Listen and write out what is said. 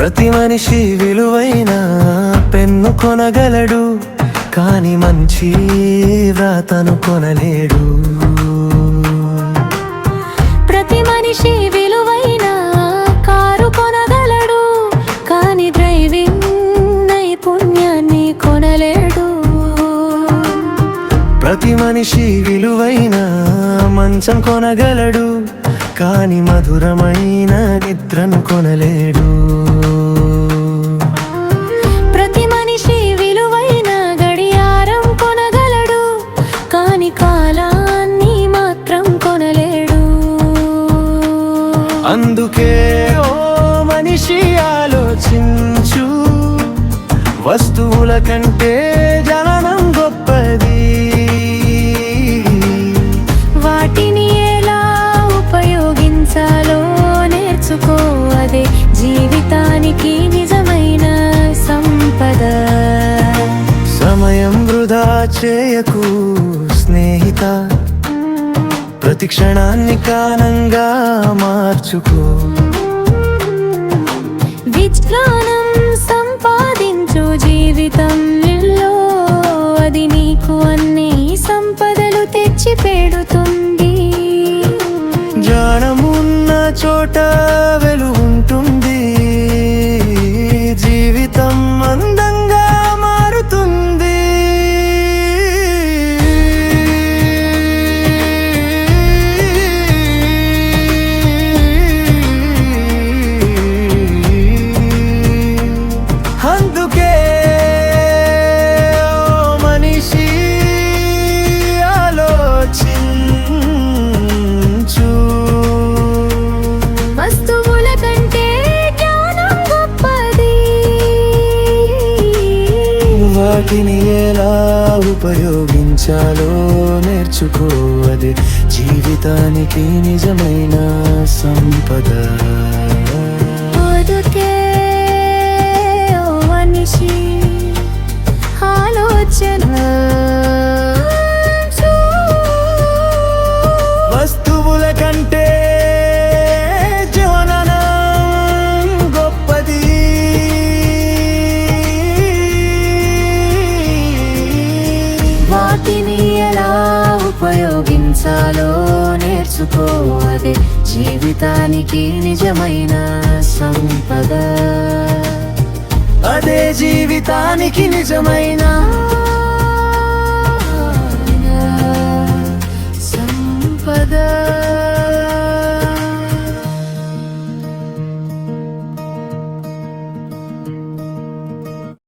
ప్రతి మనిషి విలువైన పెన్ను కొనగలడు, కాని మంచి వ్రాతను కొనలేడు. ప్రతి మనిషి విలువైన కారు కొనగలడు, కాని డ్రైవింగ్ నైపుణ్యాన్ని కొనలేడు. ప్రతి మనిషి విలువైన మంచం కొనగలడు, కాని మధురమైన నిద్రను కొనలేడు. ప్రతి మనిషి విలువైన గడియారం కొనగలడు, కాని కాలాన్ని మాత్రం కొనలేడు. అందుకే ఓ మనిషి ఆలోచించు, వస్తువుల కంటే జననం గొప్పది. వాటిని ఎలా ఉపయోగించాలో నేర్చుకో, అదే జీవితానికి నిజమైన సంపద. సమయం వృధా చేయకు స్నేహిత, ప్రతి క్షణాన్ని కానంగా మార్చుకో. విజ్ఞానం సంపాదించు జీవితంలో, అది నీకు అన్ని సంపదలు తెచ్చి పెడుతుంది. జ్ఞానమున్న చోట వెలుగుంటుంది, జీవితం అందంగా మారుతుంది. అందుకే ఓ మనిషి ఆలోచించు, వస్తువుల కంటే జ్ఞానం గొప్పది. వాటిని ఎలా ఉపయోగించాలో నేర్చుకో, అదే జీవితానికి నిజమైన సంపద. అందుకే ఓ మనిషి ఆలోచన, వస్తువుల కంటే జననం గొప్పది. వాటిని ఎలా ఉపయోగించాలో నేర్చుకో, అదే జీవితానికి నిజమైన సంపద. అదే జీవితానికి నిజమైన